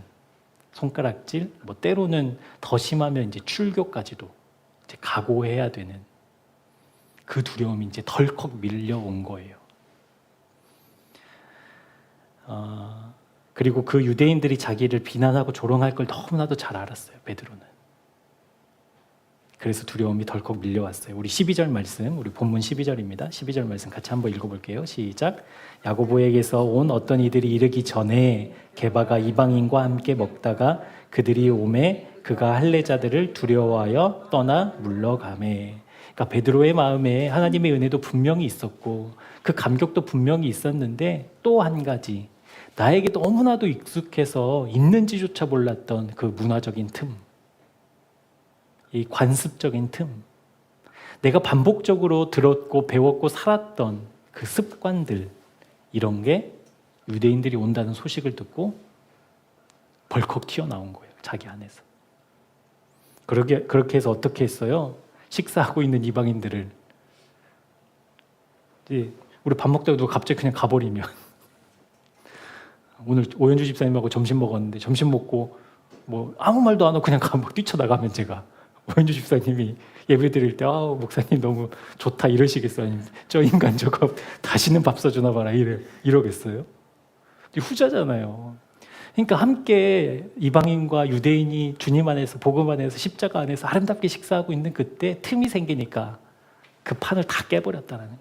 손가락질, 뭐 때로는 더 심하면 이제 출교까지도 이제 각오해야 되는 그 두려움이 이제 덜컥 밀려온 거예요. 그리고 그 유대인들이 자기를 비난하고 조롱할 걸 너무나도 잘 알았어요, 베드로는. 그래서 두려움이 덜컥 밀려왔어요. 우리 12절 말씀, 우리 본문 12절입니다. 12절 말씀 같이 한번 읽어볼게요. 시작. 야고보에게서 온 어떤 이들이 이르기 전에 게바가 이방인과 함께 먹다가 그들이 오매 그가 할례자들을 두려워하여 떠나 물러가매. 그러니까 베드로의 마음에 하나님의 은혜도 분명히 있었고 그 감격도 분명히 있었는데 또 한 가지, 나에게 너무나도 익숙해서 있는지조차 몰랐던 그 문화적인 틈, 이 관습적인 틈, 내가 반복적으로 들었고 배웠고 살았던 그 습관들, 이런 게 유대인들이 온다는 소식을 듣고 벌컥 튀어나온 거예요, 자기 안에서. 그렇게 해서 어떻게 했어요? 식사하고 있는 이방인들을, 우리 밥 먹다가 누가 갑자기 그냥 가버리면, 오늘 오현주 집사님하고 점심 먹었는데 점심 먹고 뭐 아무 말도 안 하고 그냥 뛰쳐나가면 제가 오현주 집사님이 예배 드릴 때 목사님 너무 좋다 이러시겠어요? 아니면 저 인간 저거 다시는 밥 사주나 봐라 이러겠어요? 후자잖아요. 그러니까 함께 이방인과 유대인이 주님 안에서 복음 안에서 십자가 안에서 아름답게 식사하고 있는 그때 틈이 생기니까 그 판을 다 깨버렸다는 거예요.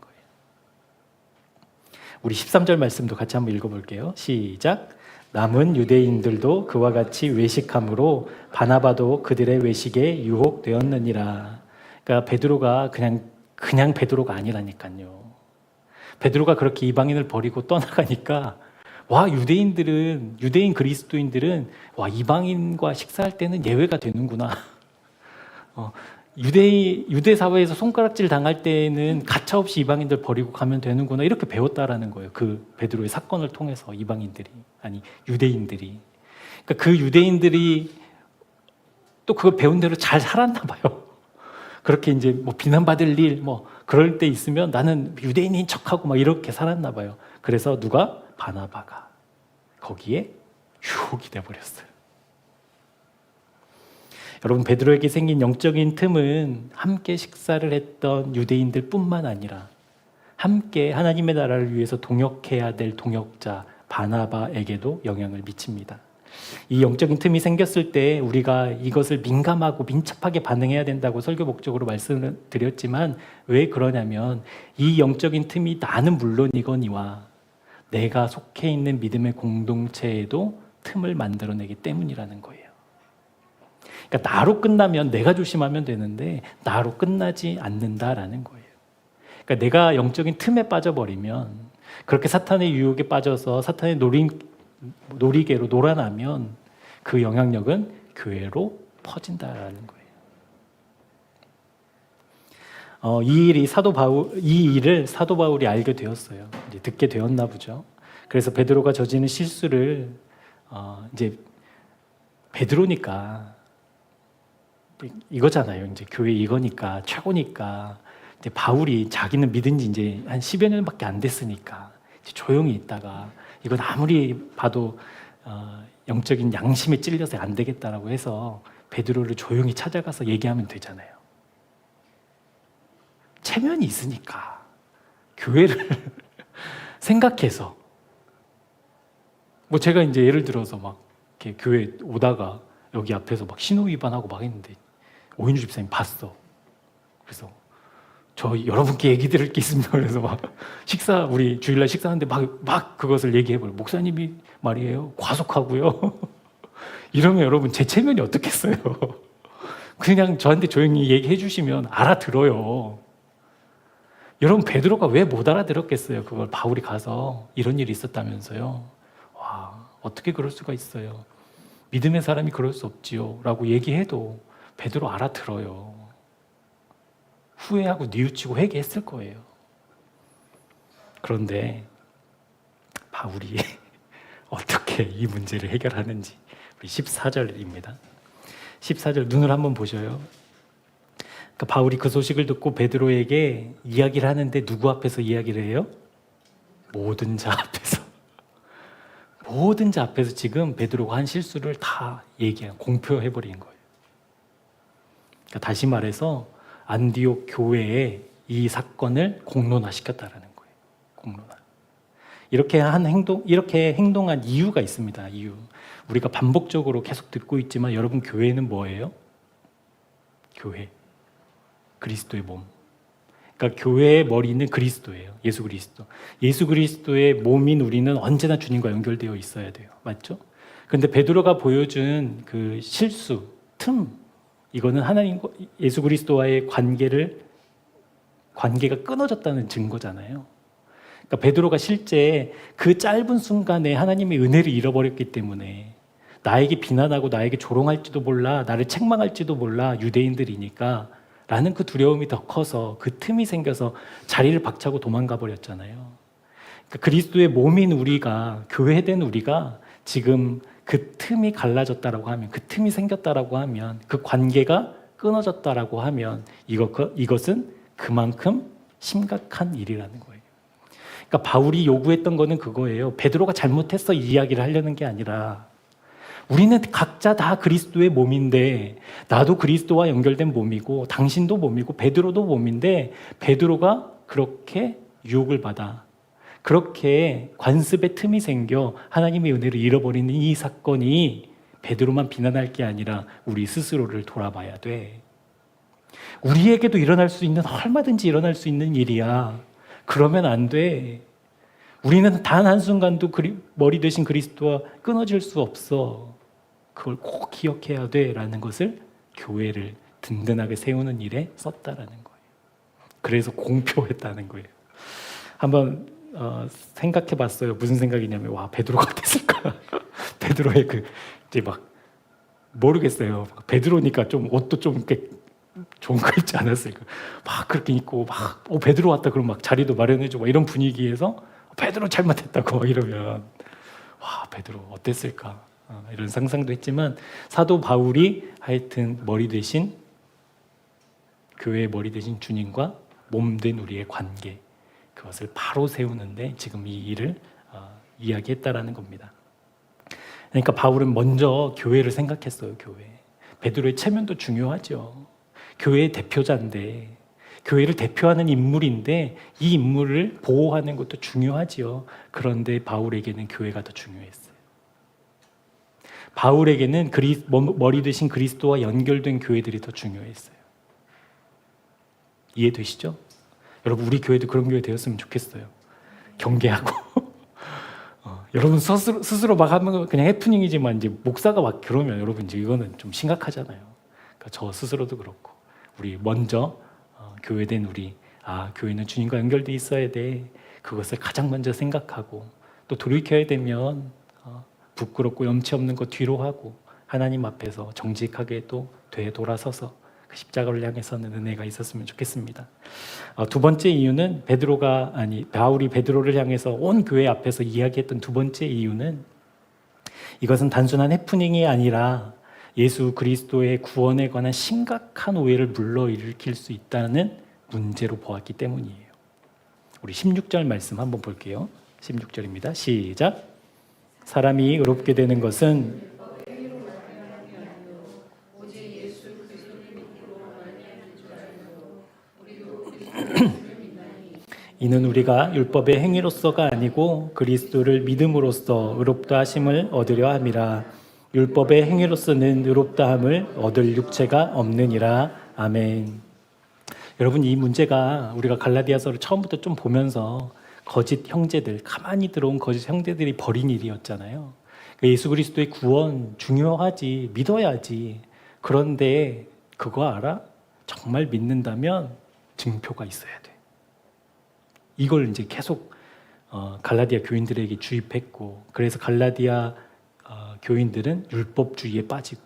우리 13절 말씀도 같이 한번 읽어볼게요. 시작. 남은 유대인들도 그와 같이 외식함으로 바나바도 그들의 외식에 유혹되었느니라. 그러니까 베드로가 그냥 베드로가 아니라니까요. 베드로가 그렇게 이방인을 버리고 떠나가니까 와, 유대인 그리스도인들은 와, 이방인과 식사할 때는 예외가 되는구나. 유대 사회에서 손가락질 당할 때는 가차없이 이방인들 버리고 가면 되는구나, 이렇게 배웠다라는 거예요. 그 베드로의 사건을 통해서 유대인들이. 그러니까 그 유대인들이 또 그걸 배운 대로 잘 살았나 봐요. 그렇게 이제 뭐 비난받을 일, 뭐 그럴 때 있으면 나는 유대인인 척하고 막 이렇게 살았나 봐요. 그래서 누가? 바나바가 거기에 유혹이 돼버렸어요. 여러분, 베드로에게 생긴 영적인 틈은 함께 식사를 했던 유대인들 뿐만 아니라 함께 하나님의 나라를 위해서 동역해야 될 동역자 바나바에게도 영향을 미칩니다. 이 영적인 틈이 생겼을 때 우리가 이것을 민감하고 민첩하게 반응해야 된다고 설교 목적으로 말씀을 드렸지만, 왜 그러냐면 이 영적인 틈이 나는 물론이거니와 내가 속해 있는 믿음의 공동체에도 틈을 만들어내기 때문이라는 거예요. 그러니까 나로 끝나면 내가 조심하면 되는데 나로 끝나지 않는다라는 거예요. 그러니까 내가 영적인 틈에 빠져버리면, 그렇게 사탄의 유혹에 빠져서 사탄의 놀이개로 놀아나면 그 영향력은 교회로 퍼진다라는 거예요. 이 일을 사도 바울이 알게 되었어요. 이제 듣게 되었나 보죠. 그래서 베드로가 저지른 실수를 이제 베드로니까 이거잖아요. 이제 교회 이거니까 최고니까 이제 바울이 자기는 믿은 지 이제 한 10여 년밖에 안 됐으니까 이제 조용히 있다가 이건 아무리 봐도 영적인 양심에 찔려서 안 되겠다라고 해서 베드로를 조용히 찾아가서 얘기하면 되잖아요. 체면이 있으니까 교회를 생각해서, 뭐 제가 이제 예를 들어서 막 이렇게 교회 오다가 여기 앞에서 막 신호 위반하고 막 했는데 오인주 집사님 봤어. 그래서 저 여러분께 얘기 드릴 게 있습니다. 그래서 막 우리 주일날 식사하는데 막 그것을 얘기해버려. 목사님이 말이에요, 과속하고요. 이러면 여러분 제 체면이 어떻겠어요? 그냥 저한테 조용히 얘기해 주시면 알아들어요. 여러분, 베드로가 왜 못 알아들었겠어요? 그걸 바울이 가서 이런 일이 있었다면서요. 와, 어떻게 그럴 수가 있어요? 믿음의 사람이 그럴 수 없지요 라고 얘기해도 베드로 알아들어요. 후회하고 뉘우치고 회개했을 거예요. 그런데 바울이 어떻게 이 문제를 해결하는지 우리 14절입니다. 14절 눈을 한번 보셔요. 그러니까 바울이 그 소식을 듣고 베드로에게 이야기를 하는데 누구 앞에서 이야기를 해요? 모든 자 앞에서. 모든 자 앞에서 지금 베드로가 한 실수를 다 공표해버린 거예요. 그러니까 다시 말해서 안디옥 교회에 이 사건을 공론화시켰다라는 거예요. 공론화. 이렇게 행동한 이유가 있습니다. 이유. 우리가 반복적으로 계속 듣고 있지만 여러분, 교회는 뭐예요? 교회. 그리스도의 몸. 그러니까 교회의 머리는 그리스도예요. 예수 그리스도. 예수 그리스도의 몸인 우리는 언제나 주님과 연결되어 있어야 돼요. 맞죠? 그런데 베드로가 보여준 그 실수, 틈, 이거는 하나님과 예수 그리스도와의 관계가 끊어졌다는 증거잖아요. 그러니까 베드로가 실제 그 짧은 순간에 하나님의 은혜를 잃어버렸기 때문에 나에게 비난하고 나에게 조롱할지도 몰라, 나를 책망할지도 몰라, 유대인들이니까 라는 그 두려움이 더 커서 그 틈이 생겨서 자리를 박차고 도망가 버렸잖아요. 그러니까 그리스도의 몸인 우리가, 교회된 우리가 지금 그 틈이 갈라졌다라고 하면, 그 틈이 생겼다라고 하면, 그 관계가 끊어졌다라고 하면 이것은 그만큼 심각한 일이라는 거예요. 그러니까 바울이 요구했던 거는 그거예요. 베드로가 잘못했어 이 이야기를 하려는 게 아니라, 우리는 각자 다 그리스도의 몸인데, 나도 그리스도와 연결된 몸이고 당신도 몸이고 베드로도 몸인데, 베드로가 그렇게 유혹을 받아, 그렇게 관습의 틈이 생겨 하나님의 은혜를 잃어버리는 이 사건이 베드로만 비난할 게 아니라 우리 스스로를 돌아봐야 돼. 우리에게도 일어날 수 있는, 얼마든지 일어날 수 있는 일이야. 그러면 안 돼. 우리는 단 한순간도 머리 대신 그리스도와 끊어질 수 없어. 그걸 꼭 기억해야 돼라는 것을 교회를 든든하게 세우는 일에 썼다라는 거예요. 그래서 공표했다는 거예요. 한번 생각해 봤어요. 무슨 생각이냐면, 와, 베드로가 어땠을까? 베드로의 이제 막 모르겠어요. 베드로니까 좀 옷도 좀 이렇게 좋은 거 입지 않았을까? 막 그렇게 입고 막 베드로 왔다 그러면 막 자리도 마련해주고 이런 분위기에서 베드로 잘못했다고 막 이러면, 와, 베드로 어땠을까? 이런 상상도 했지만 사도 바울이 하여튼 머리 대신 교회의 머리 대신 주님과 몸된 우리의 관계, 그것을 바로 세우는데 지금 이 일을 이야기했다라는 겁니다. 그러니까 바울은 먼저 교회를 생각했어요. 교회. 베드로의 체면도 중요하죠. 교회의 대표자인데, 교회를 대표하는 인물인데 이 인물을 보호하는 것도 중요하지요. 그런데 바울에게는 교회가 더 중요했어요. 바울에게는 머리 대신 그리스도와 연결된 교회들이 더 중요했어요. 이해되시죠? 여러분, 우리 교회도 그런 교회 되었으면 좋겠어요. 경계하고 여러분 스스로 막 하는 거 그냥 해프닝이지만 이제 목사가 막 그러면 여러분 이제 이거는 좀 심각하잖아요. 그러니까 저 스스로도 그렇고 우리 먼저 교회된 우리 교회는 주님과 연결돼 있어야 돼. 그것을 가장 먼저 생각하고 또 돌이켜야 되면 부끄럽고 염치 없는 거 뒤로 하고 하나님 앞에서 정직하게 또 되돌아서서 그 십자가를 향해서는 은혜가 있었으면 좋겠습니다. 두 번째 이유는 바울이 베드로를 향해서 온 교회 앞에서 이야기했던 두 번째 이유는 이것은 단순한 해프닝이 아니라 예수 그리스도의 구원에 관한 심각한 오해를 불러일으킬 수 있다는 문제로 보았기 때문이에요. 우리 16절 말씀 한번 볼게요. 16절입니다. 시작. 사람이 의롭게 되는 것은 이는 우리가 율법의 행위로서가 아니고 그리스도를 믿음으로써 의롭다 하심을 얻으려 함이라. 율법의 행위로서는 의롭다 함을 얻을 육체가 없느니라. 아멘. 여러분, 이 문제가 우리가 갈라디아서를 처음부터 좀 보면서 거짓 형제들, 가만히 들어온 거짓 형제들이 벌인 일이었잖아요. 예수 그리스도의 구원 중요하지, 믿어야지. 그런데 그거 알아? 정말 믿는다면 증표가 있어야 돼. 이걸 이제 계속 갈라디아 교인들에게 주입했고, 그래서 갈라디아 교인들은 율법주의에 빠지고,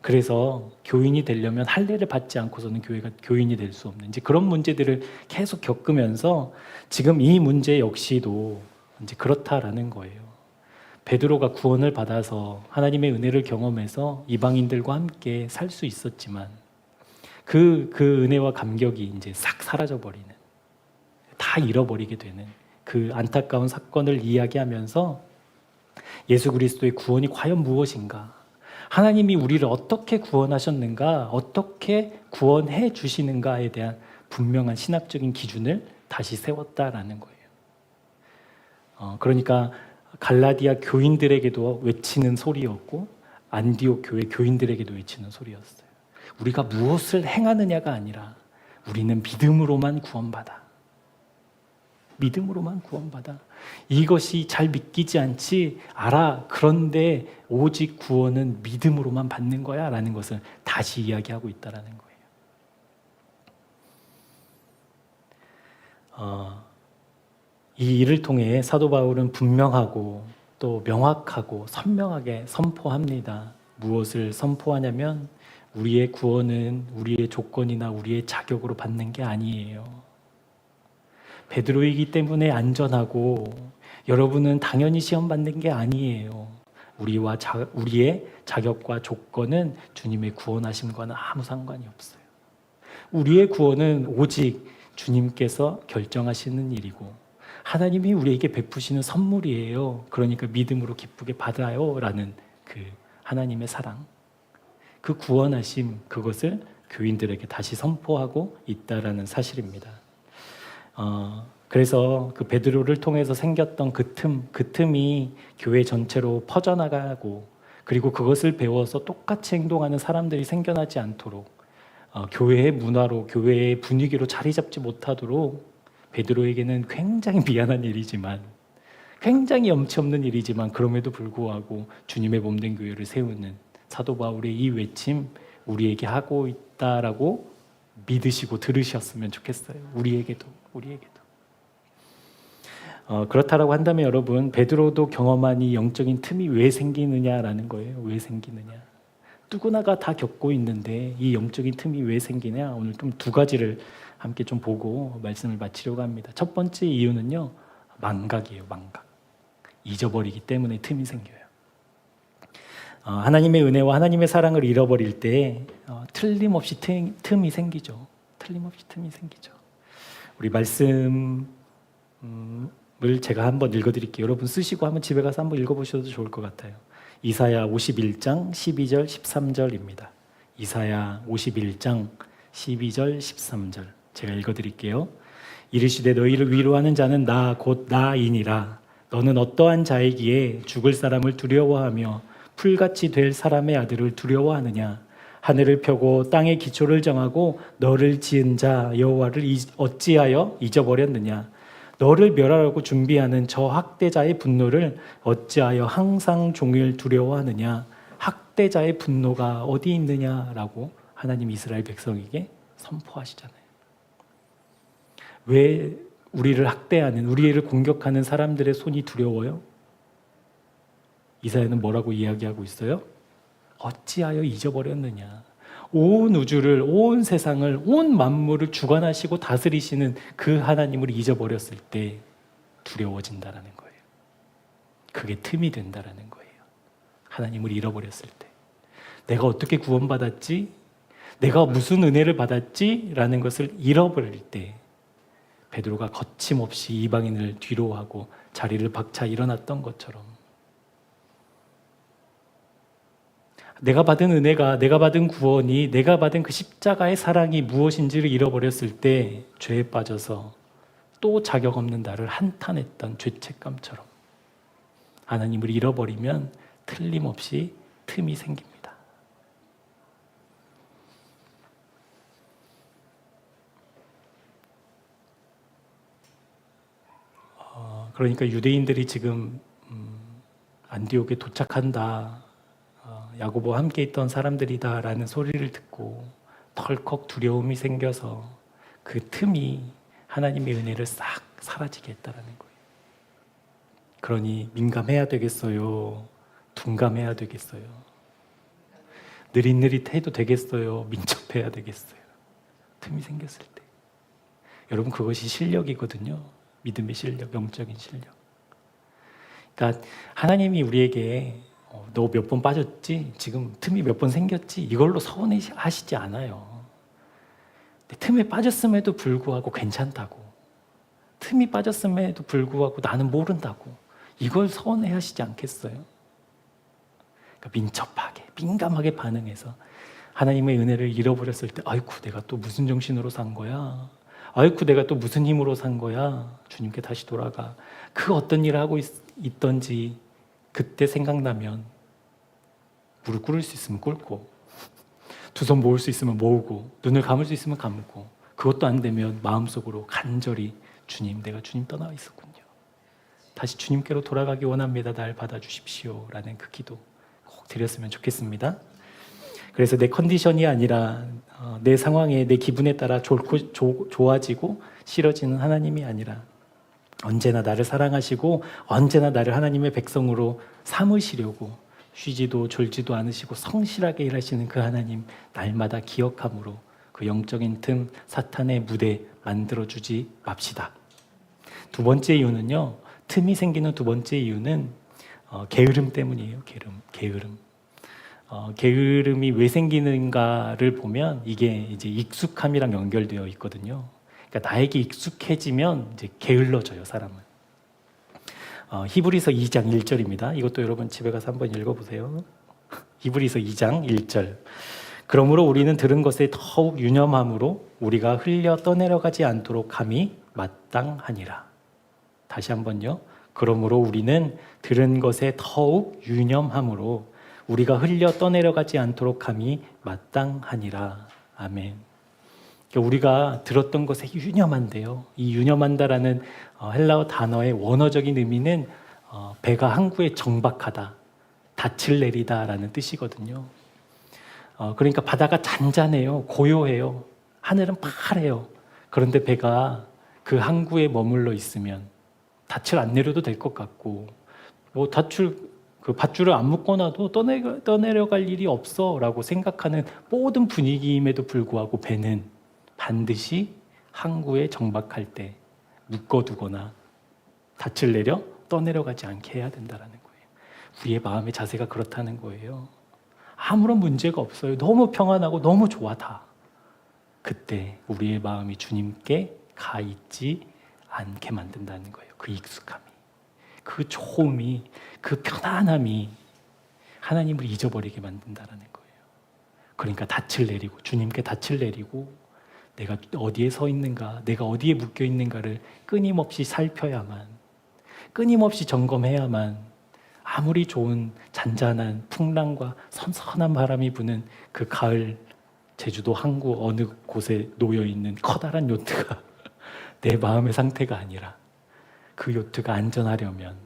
그래서 교인이 되려면 할례를 받지 않고서는 교인이 될 수 없는 이제 그런 문제들을 계속 겪으면서 지금 이 문제 역시도 이제 그렇다라는 거예요. 베드로가 구원을 받아서 하나님의 은혜를 경험해서 이방인들과 함께 살 수 있었지만 그 은혜와 감격이 이제 싹 사라져 버리는, 다 잃어버리게 되는 그 안타까운 사건을 이야기하면서 예수 그리스도의 구원이 과연 무엇인가? 하나님이 우리를 어떻게 구원하셨는가? 어떻게 구원해 주시는가에 대한 분명한 신학적인 기준을 다시 세웠다라는 거예요. 그러니까 갈라디아 교인들에게도 외치는 소리였고 안디옥 교회 교인들에게도 외치는 소리였어요. 우리가 무엇을 행하느냐가 아니라 우리는 믿음으로만 구원받아. 믿음으로만 구원받아. 이것이 잘 믿기지 않지? 알아. 그런데 오직 구원은 믿음으로만 받는 거야 라는 것을 다시 이야기하고 있다는 거예요. 이 일을 통해 사도 바울은 분명하고 또 명확하고 선명하게 선포합니다. 무엇을 선포하냐면 우리의 구원은 우리의 조건이나 우리의 자격으로 받는 게 아니에요. 베드로이기 때문에 안전하고 여러분은 당연히 시험 받는 게 아니에요. 우리의 자격과 조건은 주님의 구원하심과는 아무 상관이 없어요. 우리의 구원은 오직 주님께서 결정하시는 일이고 하나님이 우리에게 베푸시는 선물이에요. 그러니까 믿음으로 기쁘게 받아요 라는 그 하나님의 사랑, 그 구원하심, 그것을 교인들에게 다시 선포하고 있다라는 사실입니다. 그래서 그 베드로를 통해서 생겼던 그 틈이 교회 전체로 퍼져나가고, 그리고 그것을 배워서 똑같이 행동하는 사람들이 생겨나지 않도록, 교회의 문화로, 교회의 분위기로 자리 잡지 못하도록 베드로에게는 굉장히 미안한 일이지만, 굉장히 염치 없는 일이지만 그럼에도 불구하고 주님의 몸된 교회를 세우는 사도 바울의 이 외침 우리에게 하고 있다라고 믿으시고 들으셨으면 좋겠어요. 우리에게도. 그렇다라고 한다면 여러분, 베드로도 경험한 이 영적인 틈이 왜 생기느냐라는 거예요. 왜 생기느냐? 누구나가 다 겪고 있는데 이 영적인 틈이 왜 생기냐? 오늘 좀 두 가지를 함께 좀 보고 말씀을 마치려고 합니다. 첫 번째 이유는요, 망각이에요. 망각. 잊어버리기 때문에 틈이 생겨요. 하나님의 은혜와 하나님의 사랑을 잃어버릴 때 틀림없이 틈이 생기죠. 틀림없이 틈이 생기죠. 우리 말씀을 제가 한번 읽어드릴게요. 여러분 쓰시고 한번 집에 가서 한번 읽어보셔도 좋을 것 같아요. 이사야 51장 12절 13절입니다. 이사야 51장 12절 13절 제가 읽어드릴게요. 이르시되 너희를 위로하는 자는 나 곧 나이니라. 너는 어떠한 자이기에 죽을 사람을 두려워하며 풀같이 될 사람의 아들을 두려워하느냐. 하늘을 펴고 땅의 기초를 정하고 너를 지은 자 여호와를 어찌하여 잊어버렸느냐. 너를 멸하라고 준비하는 저 학대자의 분노를 어찌하여 항상 종일 두려워하느냐. 학대자의 분노가 어디 있느냐라고 하나님 이스라엘 백성에게 선포하시잖아요. 왜 우리를 학대하는, 우리를 공격하는 사람들의 손이 두려워요? 이사야는 뭐라고 이야기하고 있어요? 어찌하여 잊어버렸느냐. 온 우주를, 온 세상을, 온 만물을 주관하시고 다스리시는 그 하나님을 잊어버렸을 때 두려워진다라는 거예요. 그게 틈이 된다라는 거예요. 하나님을 잃어버렸을 때. 내가 어떻게 구원받았지? 내가 무슨 은혜를 받았지? 라는 것을 잃어버릴 때 베드로가 거침없이 이방인을 뒤로하고 자리를 박차 일어났던 것처럼 내가 받은 은혜가, 내가 받은 구원이, 내가 받은 그 십자가의 사랑이 무엇인지를 잃어버렸을 때 죄에 빠져서 또 자격 없는 나를 한탄했던 죄책감처럼 하나님을 잃어버리면 틀림없이 틈이 생깁니다. 그러니까 유대인들이 지금 안디옥에 도착한다, 야고보와 함께 있던 사람들이다라는 소리를 듣고 덜컥 두려움이 생겨서 그 틈이 하나님의 은혜를 싹 사라지게 했다라는 거예요. 그러니 민감해야 되겠어요? 둔감해야 되겠어요? 느릿느릿해도 되겠어요? 민첩해야 되겠어요? 틈이 생겼을 때. 여러분, 그것이 실력이거든요. 믿음의 실력, 영적인 실력. 그러니까 하나님이 우리에게 너 몇 번 빠졌지? 지금 틈이 몇 번 생겼지? 이걸로 서운해하시지 않아요. 틈에 빠졌음에도 불구하고 괜찮다고, 틈이 빠졌음에도 불구하고 나는 모른다고, 이걸 서운해하시지 않겠어요? 그러니까 민첩하게, 민감하게 반응해서 하나님의 은혜를 잃어버렸을 때 아이쿠 내가 또 무슨 정신으로 산 거야? 아이쿠 내가 또 무슨 힘으로 산 거야? 주님께 다시 돌아가. 그 어떤 일을 하고 있던지 그때 생각나면 무릎 꿇을 수 있으면 꿇고, 두 손 모을 수 있으면 모으고, 눈을 감을 수 있으면 감고, 그것도 안 되면 마음속으로 간절히 주님, 내가 주님 떠나 있었군요. 다시 주님께로 돌아가기 원합니다. 날 받아주십시오. 라는 그 기도 꼭 드렸으면 좋겠습니다. 그래서 내 컨디션이 아니라 내 상황에, 내 기분에 따라 좋아지고 싫어지는 하나님이 아니라 언제나 나를 사랑하시고 언제나 나를 하나님의 백성으로 삼으시려고 쉬지도 졸지도 않으시고 성실하게 일하시는 그 하나님 날마다 기억함으로 그 영적인 틈, 사탄의 무대 만들어주지 맙시다. 두 번째 이유는요, 틈이 생기는 두 번째 이유는 게으름 때문이에요. 게으름. 게으름이 왜 생기는가를 보면 이게 이제 익숙함이랑 연결되어 있거든요. 그러니까 나에게 익숙해지면 이제 게을러져요, 사람은. 히브리서 2장 1절입니다. 이것도 여러분 집에 가서 한번 읽어보세요. 히브리서 2장 1절. 그러므로 우리는 들은 것에 더욱 유념함으로 우리가 흘려 떠내려가지 않도록 함이 마땅하니라. 다시 한번요. 그러므로 우리는 들은 것에 더욱 유념함으로 우리가 흘려 떠내려가지 않도록 함이 마땅하니라. 아멘. 그러니까 우리가 들었던 것에 유념한데요. 이 유념한다라는 헬라어 단어의 원어적인 의미는 배가 항구에 정박하다, 닻을 내리다라는 뜻이거든요. 그러니까 바다가 잔잔해요, 고요해요, 하늘은 파래요. 그런데 배가 그 항구에 머물러 있으면 닻을 안 내려도 될 것 같고, 뭐 그 밧줄을 안 묶어놔도 떠내려갈 일이 없어라고 생각하는 모든 분위기임에도 불구하고 배는 반드시 항구에 정박할 때 묶어두거나 닻을 내려 떠내려가지 않게 해야 된다는 거예요. 우리의 마음의 자세가 그렇다는 거예요. 아무런 문제가 없어요. 너무 평안하고 너무 좋아 다. 그때 우리의 마음이 주님께 가 있지 않게 만든다는 거예요. 그 익숙함이, 그 좋음이, 그 편안함이 하나님을 잊어버리게 만든다는 거예요. 그러니까 닻을 내리고, 주님께 닻을 내리고, 내가 어디에 서 있는가, 내가 어디에 묶여 있는가를 끊임없이 살펴야만, 끊임없이 점검해야만, 아무리 좋은 잔잔한 풍랑과 선선한 바람이 부는 그 가을 제주도 항구 어느 곳에 놓여있는 커다란 요트가 내 마음의 상태가 아니라, 그 요트가 안전하려면,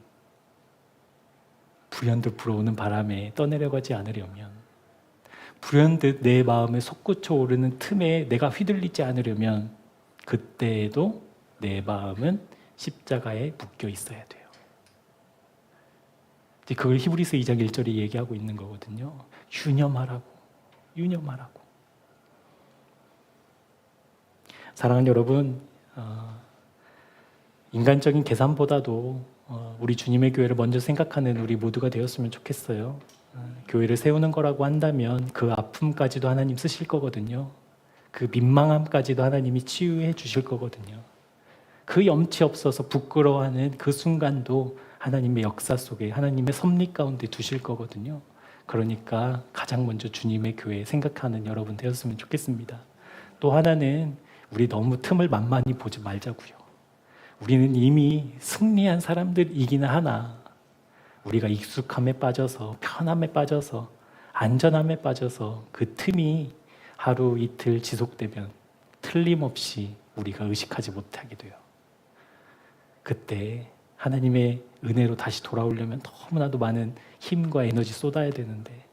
불현듯 불어오는 바람에 떠내려가지 않으려면, 불현듯 내 마음에 솟구쳐 오르는 틈에 내가 휘둘리지 않으려면, 그때에도 내 마음은 십자가에 묶여 있어야 돼요. 그걸 히브리서 2장 1절에 얘기하고 있는 거거든요. 유념하라고, 유념하라고. 사랑하는 여러분, 인간적인 계산보다도 우리 주님의 교회를 먼저 생각하는 우리 모두가 되었으면 좋겠어요. 교회를 세우는 거라고 한다면 그 아픔까지도 하나님 쓰실 거거든요. 그 민망함까지도 하나님이 치유해 주실 거거든요. 그 염치 없어서 부끄러워하는 그 순간도 하나님의 역사 속에, 하나님의 섭리 가운데 두실 거거든요. 그러니까 가장 먼저 주님의 교회 생각하는 여러분 되었으면 좋겠습니다. 또 하나는 우리 너무 틈을 만만히 보지 말자고요. 우리는 이미 승리한 사람들이기는 하나, 우리가 익숙함에 빠져서, 편함에 빠져서, 안전함에 빠져서 그 틈이 하루 이틀 지속되면 틀림없이 우리가 의식하지 못하게 돼요. 그때 하나님의 은혜로 다시 돌아오려면 너무나도 많은 힘과 에너지 쏟아야 되는데,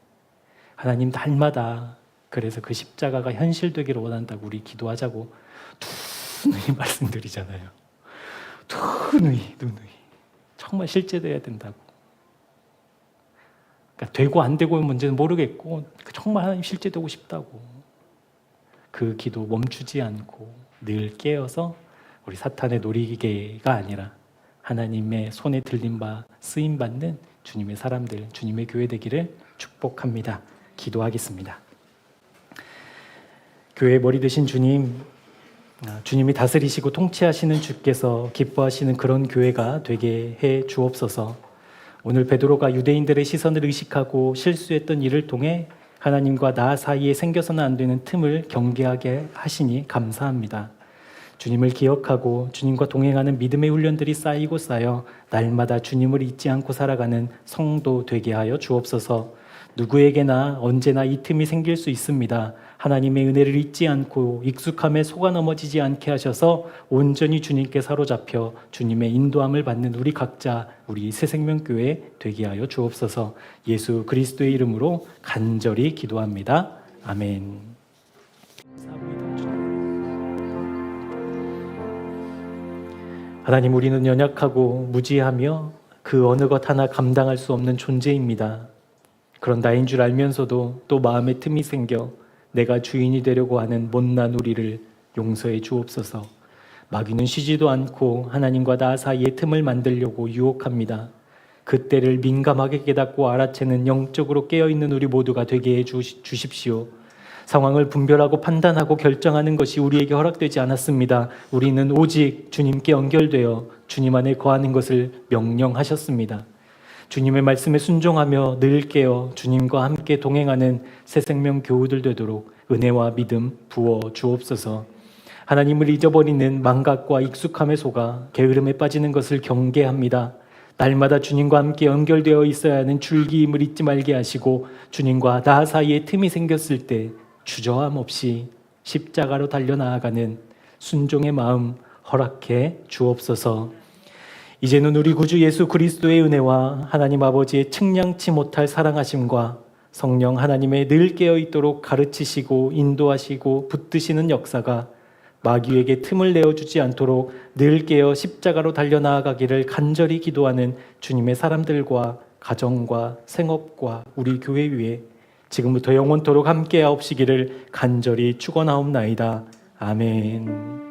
하나님 날마다 그래서 그 십자가가 현실되기를 원한다고 우리 기도하자고 누누이 말씀드리잖아요. 누누이 정말 실제돼야 된다고. 그러니까 되고 안 되고의 문제는 모르겠고 정말 하나님 실제되고 싶다고. 그 기도 멈추지 않고 늘 깨어서 우리 사탄의 놀이기계가 아니라 하나님의 손에 들린 바 쓰임받는 주님의 사람들, 주님의 교회 되기를 축복합니다. 기도하겠습니다. 교회의 머리 되신 주님, 주님이 다스리시고 통치하시는 주께서 기뻐하시는 그런 교회가 되게 해 주옵소서. 오늘 베드로가 유대인들의 시선을 의식하고 실수했던 일을 통해 하나님과 나 사이에 생겨서는 안 되는 틈을 경계하게 하시니 감사합니다. 주님을 기억하고 주님과 동행하는 믿음의 훈련들이 쌓이고 쌓여 날마다 주님을 잊지 않고 살아가는 성도 되게 하여 주옵소서. 누구에게나 언제나 이 틈이 생길 수 있습니다. 하나님의 은혜를 잊지 않고 익숙함에 속아 넘어지지 않게 하셔서 온전히 주님께 사로잡혀 주님의 인도함을 받는 우리 각자, 우리 새생명교회 되게 하여 주옵소서. 예수 그리스도의 이름으로 간절히 기도합니다. 아멘. 하나님, 우리는 연약하고 무지하며 그 어느 것 하나 감당할 수 없는 존재입니다. 그런 나인 줄 알면서도 또 마음에 틈이 생겨 내가 주인이 되려고 하는 못난 우리를 용서해 주옵소서. 마귀는 쉬지도 않고 하나님과 나 사이에 틈을 만들려고 유혹합니다. 그때를 민감하게 깨닫고 알아채는 영적으로 깨어있는 우리 모두가 되게 해 주십시오. 상황을 분별하고 판단하고 결정하는 것이 우리에게 허락되지 않았습니다. 우리는 오직 주님께 연결되어 주님 안에 거하는 것을 명령하셨습니다. 주님의 말씀에 순종하며 늘 깨어 주님과 함께 동행하는 새생명 교우들 되도록 은혜와 믿음 부어 주옵소서. 하나님을 잊어버리는 망각과 익숙함에 속아 게으름에 빠지는 것을 경계합니다. 날마다 주님과 함께 연결되어 있어야 하는 줄기임을 잊지 말게 하시고 주님과 나 사이에 틈이 생겼을 때 주저함 없이 십자가로 달려나아가는 순종의 마음 허락해 주옵소서. 이제는 우리 구주 예수 그리스도의 은혜와 하나님 아버지의 측량치 못할 사랑하심과 성령 하나님의 늘 깨어있도록 가르치시고 인도하시고 붙드시는 역사가 마귀에게 틈을 내어주지 않도록 늘 깨어 십자가로 달려나아가기를 간절히 기도하는 주님의 사람들과 가정과 생업과 우리 교회 위에 지금부터 영원토록 함께하옵시기를 간절히 축원하옵나이다. 아멘.